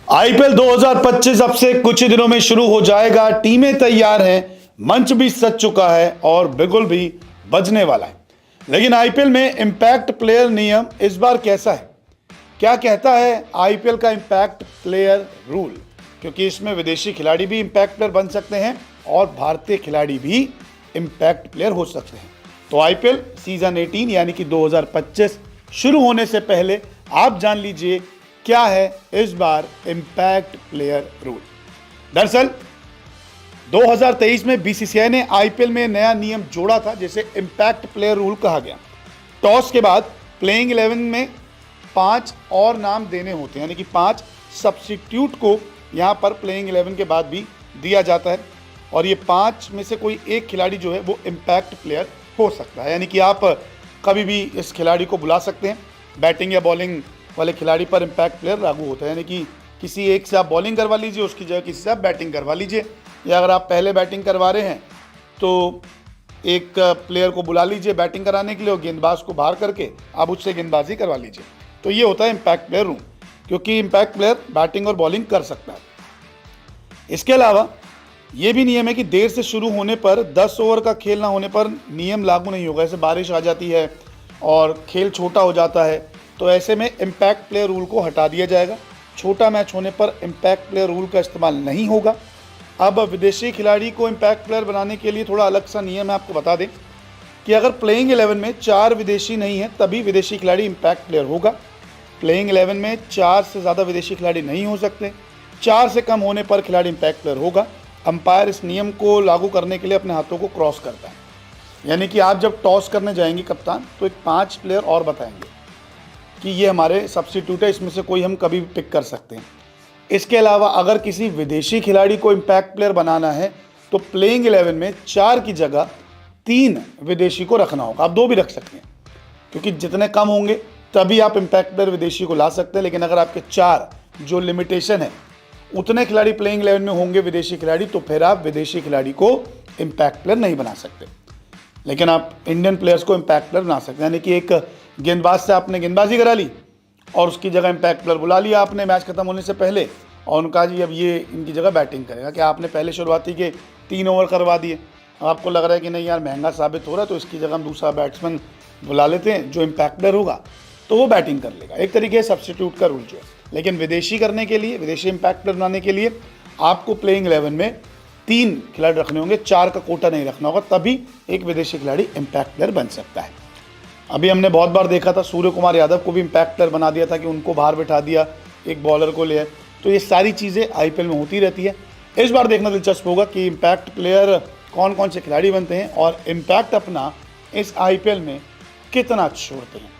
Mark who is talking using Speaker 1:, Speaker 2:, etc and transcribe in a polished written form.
Speaker 1: IPL 2025 अब से कुछ ही दिनों में शुरू हो जाएगा। टीमें तैयार हैं, मंच भी सज चुका है और बिगुल भी बजने वाला है। लेकिन आईपीएल में इंपैक्ट प्लेयर नियम इस बार कैसा है? क्या कहता है आईपीएल का इंपैक्ट प्लेयर रूल? क्योंकि इसमें विदेशी खिलाड़ी भी इंपैक्ट प्लेयर बन सकते हैं और भारतीय खिलाड़ी भी इंपैक्ट प्लेयर हो सकते हैं। तो आईपीएल सीजन 18 यानी कि 2025 शुरू होने से पहले आप जान लीजिए क्या है इस बार इंपैक्ट प्लेयर रूल। दरअसल 2023 में बीसीसीआई ने आईपीएल में नया नियम जोड़ा था जिसे इंपैक्ट प्लेयर रूल कहा गया। टॉस के बाद प्लेइंग 11 में 5 और नाम देने होते हैं, यानी कि 5 सब्स्टिट्यूट को यहां पर प्लेइंग 11 के बाद भी दिया जाता है और ये 5 में से कोई एक खिलाड़ी जो है वो इंपैक्ट प्लेयर हो सकता है। यानी कि आप कभी भी इस खिलाड़ी को बुला सकते हैं। बैटिंग या बॉलिंग वाले खिलाड़ी पर इंपैक्ट प्लेयर लागू होता है, यानी कि किसी एक से आप बॉलिंग करवा लीजिए, उसकी जगह किसी से आप बैटिंग करवा लीजिए, या अगर आप पहले बैटिंग करवा रहे हैं तो एक प्लेयर को बुला लीजिए बैटिंग कराने के लिए और गेंदबाज को बाहर करके आप उससे गेंदबाजी करवा लीजिए। तो ये होता है इंपैक्ट प्लेयर रूल, क्योंकि इंपैक्ट प्लेयर बैटिंग और बॉलिंग कर सकता है। इसके अलावा ये भी नियम है कि देर से शुरू होने पर 10 ओवर का खेल ना होने पर नियम लागू नहीं होगा। ऐसे बारिश आ जाती है और खेल छोटा हो जाता है तो ऐसे में इंपैक्ट प्लेयर रूल को हटा दिया जाएगा। छोटा मैच होने पर इंपैक्ट प्लेयर रूल का इस्तेमाल नहीं होगा। अब विदेशी खिलाड़ी को इंपैक्ट प्लेयर बनाने के लिए थोड़ा अलग सा नियम है। आपको बता दें कि अगर प्लेइंग 11 में 4 विदेशी नहीं है तभी विदेशी खिलाड़ी इंपैक्ट प्लेयर होगा। प्लेइंग 11 में 4 से ज़्यादा विदेशी खिलाड़ी नहीं हो सकते। 4 से कम होने पर खिलाड़ी इंपैक्ट प्लेयर होगा। अंपायर इस नियम को लागू करने के लिए अपने हाथों को क्रॉस करता है, यानी कि आप जब टॉस करने जाएंगे कप्तान तो एक 5 प्लेयर और बताएंगे कि ये हमारे सब्स्टिट्यूट है, इसमें से कोई हम कभी पिक कर सकते हैं। इसके अलावा अगर किसी विदेशी खिलाड़ी को इंपैक्ट प्लेयर बनाना है तो प्लेइंग 11 में 4 की जगह 3 विदेशी को रखना होगा। आप 2 भी रख सकते हैं, क्योंकि जितने कम होंगे तभी आप इंपैक्ट प्लेयर विदेशी को ला सकते हैं। लेकिन अगर आपके 4 जो लिमिटेशन है उतने खिलाड़ी प्लेइंग 11 में होंगे विदेशी खिलाड़ी, तो फिर आप विदेशी खिलाड़ी को इंपैक्ट प्लेयर नहीं बना सकते। लेकिन आप इंडियन प्लेयर्स को इंपैक्ट प्लेयर बना सकते हैं, यानी कि एक गेंदबाज से आपने गेंदबाजी करा ली और उसकी जगह इंपैक्ट प्लेयर बुला लिया आपने मैच खत्म होने से पहले और उनका जी अब ये इनकी जगह बैटिंग करेगा। कि आपने पहले शुरुआती के 3 ओवर करवा दिए, अब आपको लग रहा है कि नहीं यार महंगा साबित हो रहा है तो इसकी जगह हम दूसरा बैट्समैन बुला लेते हैं जो इंपैक्ट प्लेयर होगा, तो वो बैटिंग कर लेगा। एक तरीके से सब्स्टिट्यूट का रूल जो है। लेकिन विदेशी करने के लिए, विदेशी इंपैक्ट प्लेयर बनाने के लिए आपको प्लेइंग 11 में 3 खिलाड़ी रखने होंगे, 4 का कोटा नहीं रखना होगा, तभी एक विदेशी खिलाड़ी इंपैक्ट प्लेयर बन सकता है। अभी हमने बहुत बार देखा था, सूर्य कुमार यादव को भी इंपैक्ट प्लेयर बना दिया था कि उनको बाहर बिठा दिया, एक बॉलर को ले आए। तो ये सारी चीज़ें आईपीएल में होती रहती है। इस बार देखना दिलचस्प होगा कि इंपैक्ट प्लेयर कौन कौन से खिलाड़ी बनते हैं और इंपैक्ट अपना इस आईपीएल में कितना छोड़ते हैं।